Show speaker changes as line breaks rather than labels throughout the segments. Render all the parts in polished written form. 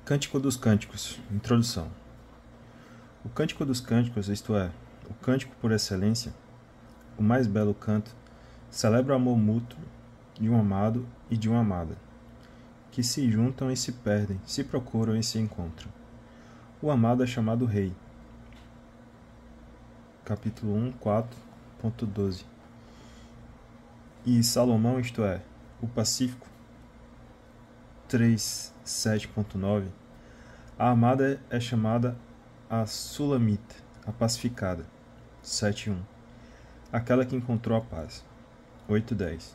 Cântico dos Cânticos. Introdução. O Cântico dos Cânticos, isto é, o cântico por excelência, o mais belo canto, celebra o amor mútuo de um amado e de uma amada, que se juntam e se perdem, se procuram e se encontram. O amado é chamado Rei. Capítulo 1, 4.12. E Salomão, isto é, o Pacífico, 3, 7.9. A amada é chamada a Sulamita, a pacificada, 7.1. Aquela que encontrou a paz, 8.10.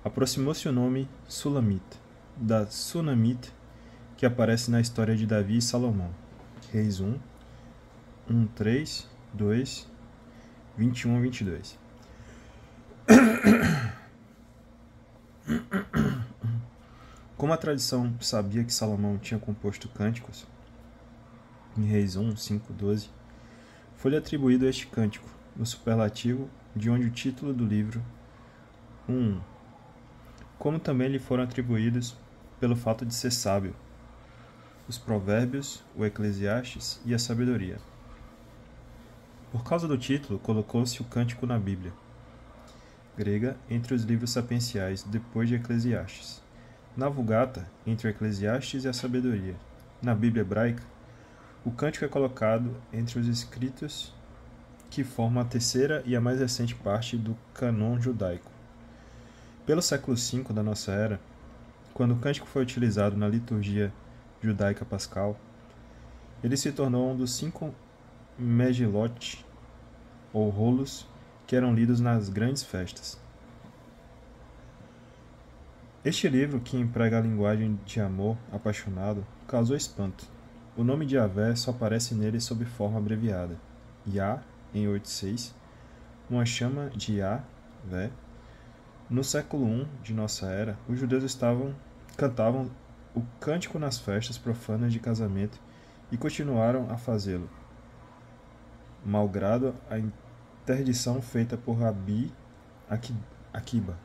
Aproximou-se o nome Sulamita, da Sunamita, que aparece na história de Davi e Salomão, Reis 1, 3, 2, 21 a 22. Como a tradição sabia que Salomão tinha composto cânticos, em Reis 1, 5, 12, foi-lhe atribuído este cântico, no superlativo, de onde o título do livro 1, como também lhe foram atribuídos pelo fato de ser sábio, os Provérbios, o Eclesiastes e a Sabedoria. Por causa do título, colocou-se o cântico na Bíblia grega entre os livros sapienciais, depois de Eclesiastes. Na Vulgata, entre o Eclesiastes e a Sabedoria. Na Bíblia hebraica, o cântico é colocado entre os escritos que formam a terceira e a mais recente parte do cânon judaico. Pelo século V da nossa era, quando o cântico foi utilizado na liturgia judaica pascal, ele se tornou um dos 5 megilot, ou rolos, que eram lidos nas grandes festas. Este livro, que emprega a linguagem de amor apaixonado, causou espanto. O nome de Yahvé só aparece nele sob forma abreviada. Yah, em 8.6, uma chama de Yahvé. No século I de nossa era, os judeus cantavam o cântico nas festas profanas de casamento e continuaram a fazê-lo, malgrado a interdição feita por Rabi Akiba.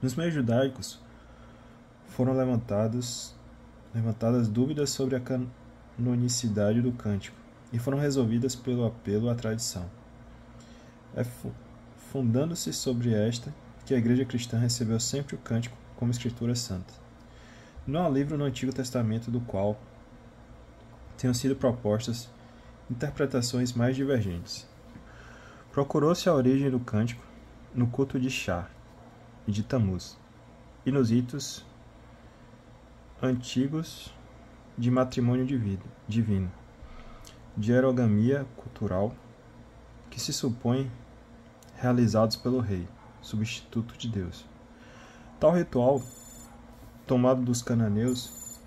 Nos meios judaicos foram levantadas dúvidas sobre a canonicidade do cântico e foram resolvidas pelo apelo à tradição. É fundando-se sobre esta que a Igreja cristã recebeu sempre o cântico como escritura santa. Não há livro no Antigo Testamento do qual tenham sido propostas interpretações mais divergentes. Procurou-se a origem do cântico no culto de Chá e de Tamuz, e nos ritos antigos de matrimônio divino, de erogamia cultural, que se supõe realizados pelo rei, substituto de Deus. Tal ritual, tomado dos cananeus,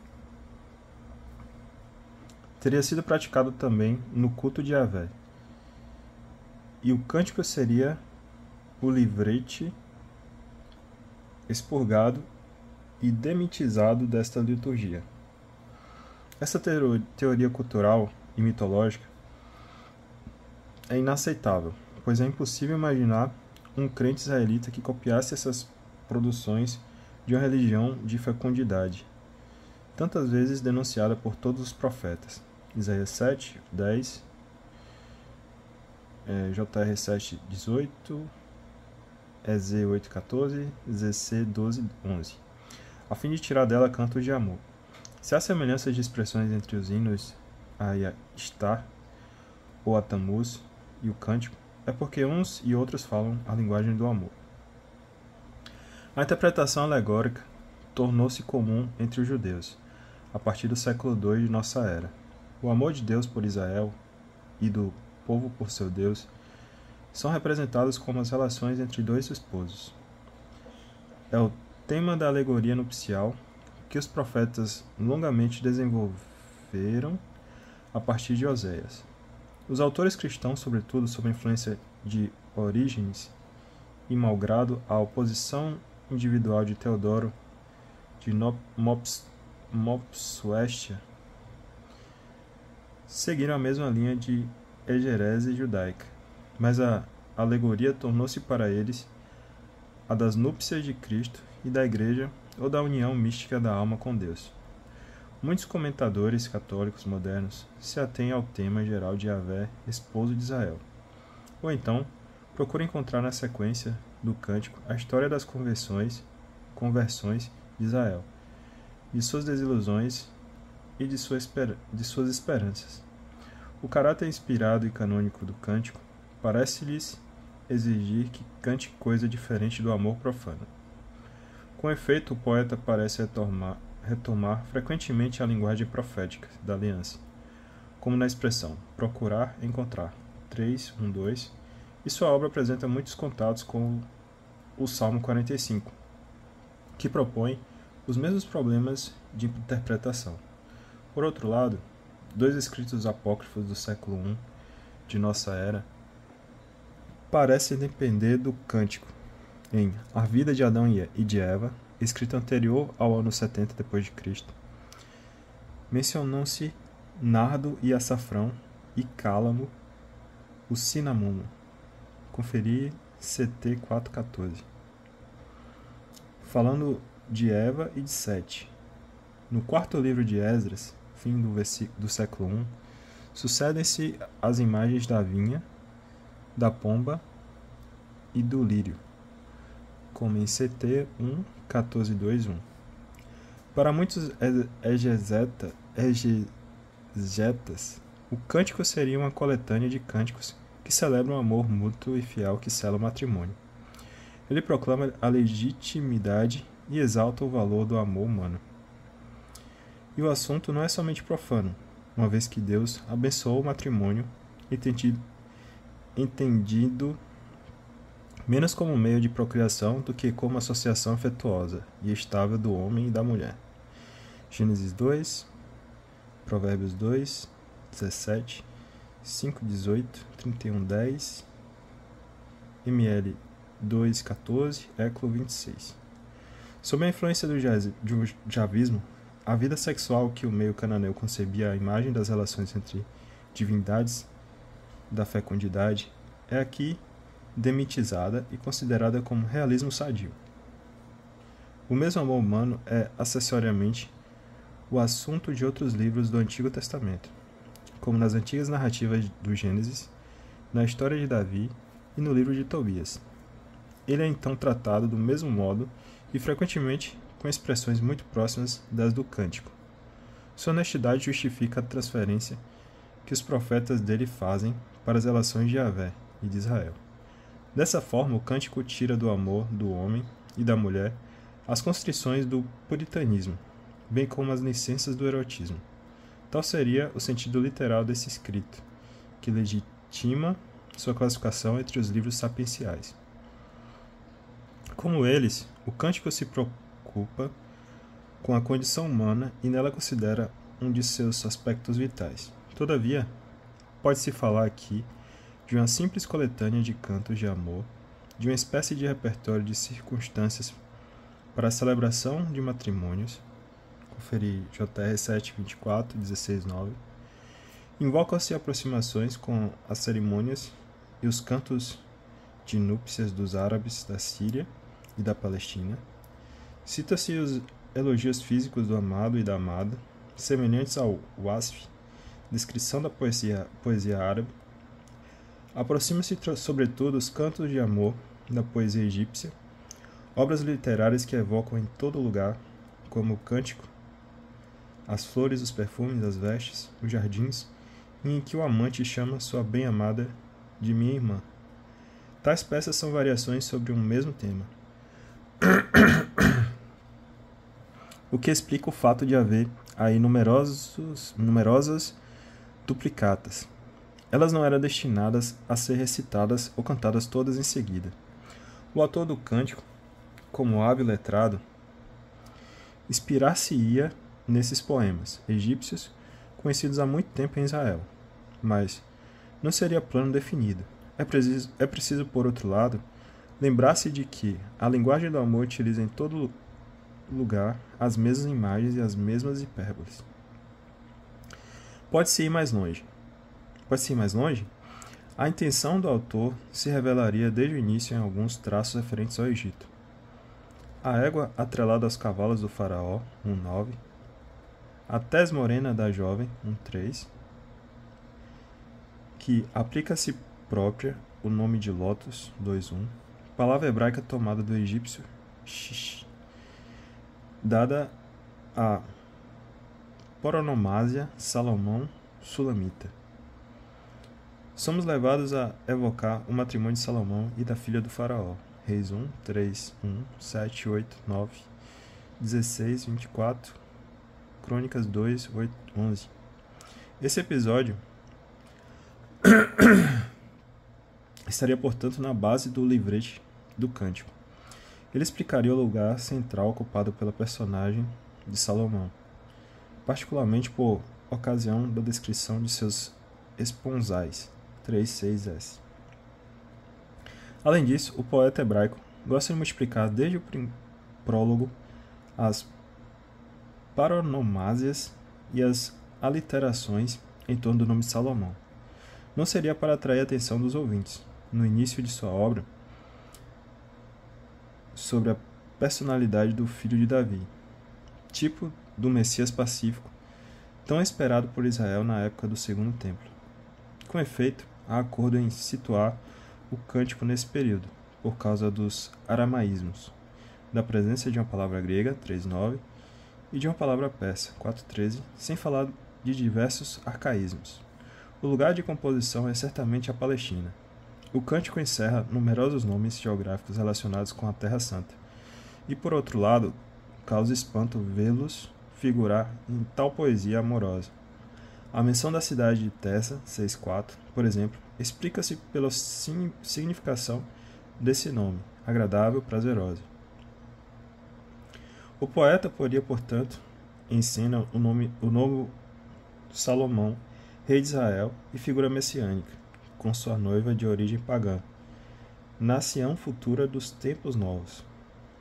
teria sido praticado também no culto de Yahvé, e o cântico seria o livrete expurgado e demitizado desta liturgia. Essa teoria cultural e mitológica é inaceitável, pois é impossível imaginar um crente israelita que copiasse essas produções de uma religião de fecundidade, tantas vezes denunciada por todos os profetas. Isaías 7, 10, JR 7, 18, EZ 8, 14, ZC 12, 11, a fim de tirar dela cantos de amor. Se há semelhanças de expressões entre os hinos a Ishtar ou a Tamuz e o cântico, é porque uns e outros falam a linguagem do amor. A interpretação alegórica tornou-se comum entre os judeus, a partir do século II de nossa era. O amor de Deus por Israel e do povo por seu Deus são representados como as relações entre dois esposos. É o tema da alegoria nupcial que os profetas longamente desenvolveram a partir de Oséias. Os autores cristãos, sobretudo sob a influência de Orígenes e malgrado a oposição individual de Teodoro de Mopsuestia, seguiram a mesma linha de exegese judaica, mas a alegoria tornou-se para eles a das núpcias de Cristo e da Igreja ou da união mística da alma com Deus. Muitos comentadores católicos modernos se atêm ao tema geral de Yahvé, esposo de Israel. Ou então, procuram encontrar na sequência do cântico a história das conversões de Israel, de suas desilusões e de suas esperanças. O caráter inspirado e canônico do cântico parece-lhes exigir que cante coisa diferente do amor profano. Com efeito, o poeta parece retomar frequentemente a linguagem profética da aliança, como na expressão procurar, encontrar, 3:1-2, e sua obra apresenta muitos contatos com o Salmo 45, que propõe os mesmos problemas de interpretação. Por outro lado, dois escritos apócrifos do século I de nossa era parecem depender do cântico, em A Vida de Adão e de Eva, escrito anterior ao ano 70 d.C., mencionam-se nardo e açafrão e cálamo, o cinamomo. Conferir CT 4:14. Falando de Eva e de Sete. No quarto livro de Esdras, fim do século I, sucedem-se as imagens da vinha, da pomba e do lírio, como em CT 1:14-2:1. Para muitos exegetas, o cântico seria uma coletânea de cânticos que celebram o amor mútuo e fiel que sela o matrimônio. Ele proclama a legitimidade e exalta o valor do amor humano. E o assunto não é somente profano, uma vez que Deus abençoou o matrimônio entendido menos como meio de procriação do que como associação afetuosa e estável do homem e da mulher. Gênesis 2, Provérbios 2, 17, 5:18, 31:10, ML 2:14, Éclo 26. Sob a influência do javismo, a vida sexual que o meio cananeu concebia à imagem das relações entre divindades da fecundidade é aqui demitizada e considerada como realismo sadio. O mesmo amor humano é, acessoriamente, o assunto de outros livros do Antigo Testamento, como nas antigas narrativas do Gênesis, na história de Davi e no livro de Tobias. Ele é então tratado do mesmo modo e frequentemente com expressões muito próximas das do cântico. Sua honestidade justifica a transferência que os profetas dele fazem para as relações de Yahvé e de Israel. Dessa forma, o cântico tira do amor do homem e da mulher as constrições do puritanismo, bem como as licenças do erotismo. Tal seria o sentido literal desse escrito, que legitima sua classificação entre os livros sapienciais. Como eles, o cântico se preocupa com a condição humana e nela considera um de seus aspectos vitais. Todavia, pode-se falar aqui de uma simples coletânea de cantos de amor, de uma espécie de repertório de circunstâncias para a celebração de matrimônios, conferir JR 7:24, 16:9, invocam-se aproximações com as cerimônias e os cantos de núpcias dos árabes da Síria e da Palestina, cita-se os elogios físicos do amado e da amada, semelhantes ao wasf, descrição da poesia árabe. Aproxima-se sobretudo os cantos de amor da poesia egípcia, obras literárias que evocam em todo lugar, como o cântico, as flores, os perfumes, as vestes, os jardins, e em que o amante chama sua bem-amada de minha irmã. Tais peças são variações sobre um mesmo tema, o que explica o fato de haver aí numerosas duplicatas. Elas não eram destinadas a ser recitadas ou cantadas todas em seguida. O autor do cântico, como hábil letrado, inspirar-se-ia nesses poemas egípcios conhecidos há muito tempo em Israel, mas não seria plano definido. É preciso, por outro lado, lembrar-se de que a linguagem do amor utiliza em todo lugar as mesmas imagens e as mesmas hipérboles. Pode-se ir mais longe? A intenção do autor se revelaria desde o início em alguns traços referentes ao Egito. a égua atrelada aos cavalos do faraó, 1,9. A tez morena da jovem, 1,3. Que aplica-se própria o nome de Lótus, 2,1. Palavra hebraica tomada do egípcio, shish, dada a poronomásia Salomão Sulamita. Somos levados a evocar o matrimônio de Salomão e da filha do faraó. Reis 1, 3, 1, 7, 8, 9, 16, 24, Crônicas 2, 8, 11. Esse episódio estaria, portanto, na base do livrete do cântico. Ele explicaria o lugar central ocupado pela personagem de Salomão, particularmente por ocasião da descrição de seus esponsais, 3,6s. Além disso, o poeta hebraico gosta de multiplicar desde o prólogo as paronomásias e as aliterações em torno do nome Salomão. Não seria para atrair a atenção dos ouvintes, no início de sua obra, sobre a personalidade do filho de Davi, tipo do Messias pacífico, tão esperado por Israel na época do Segundo Templo. Com efeito, há acordo em situar o cântico nesse período, por causa dos aramaísmos, da presença de uma palavra grega, 3,9, e de uma palavra persa, 4,13, sem falar de diversos arcaísmos. O lugar de composição é certamente a Palestina. O cântico encerra numerosos nomes geográficos relacionados com a Terra Santa, e por outro lado, causa espanto vê-los figurar em tal poesia amorosa. A menção da cidade de Tessa, 6,4, por exemplo, explica-se pela significação desse nome, agradável, prazerosa. O poeta poria, portanto, em cena o novo Salomão, rei de Israel e figura messiânica, com sua noiva de origem pagã, na Sião futura dos tempos novos.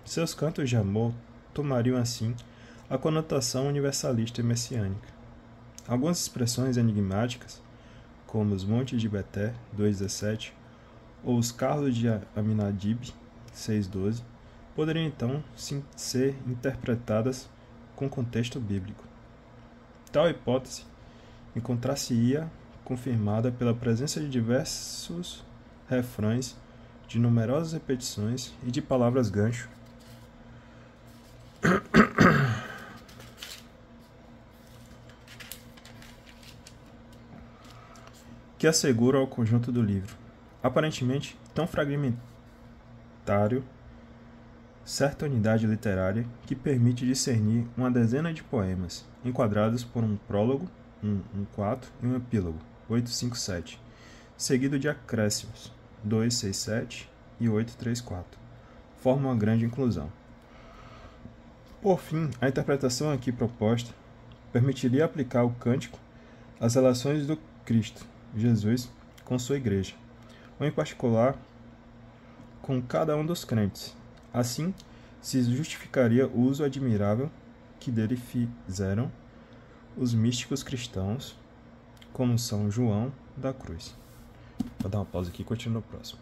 Seus cantos de amor tomariam, assim, a conotação universalista e messiânica. Algumas expressões enigmáticas, como os montes de Beté, 2,17, ou os carros de Aminadib, 6,12, poderiam então ser interpretadas com contexto bíblico. Tal hipótese encontrar-se-ia confirmada pela presença de diversos refrões, de numerosas repetições e de palavras gancho que assegura ao conjunto do livro, aparentemente tão fragmentário, certa unidade literária que permite discernir uma dezena de poemas, enquadrados por um prólogo, 1,4, e um epílogo, 8,5,7, seguido de acréscimos, 2,6,7 e 8,3,4. Formam uma grande inclusão. Por fim, a interpretação aqui proposta permitiria aplicar o cântico às relações do Cristo, Jesus, com sua igreja, ou em particular com cada um dos crentes. Assim, se justificaria o uso admirável que dele fizeram os místicos cristãos, como São João da Cruz. Vou dar uma pausa aqui e continuo no próximo.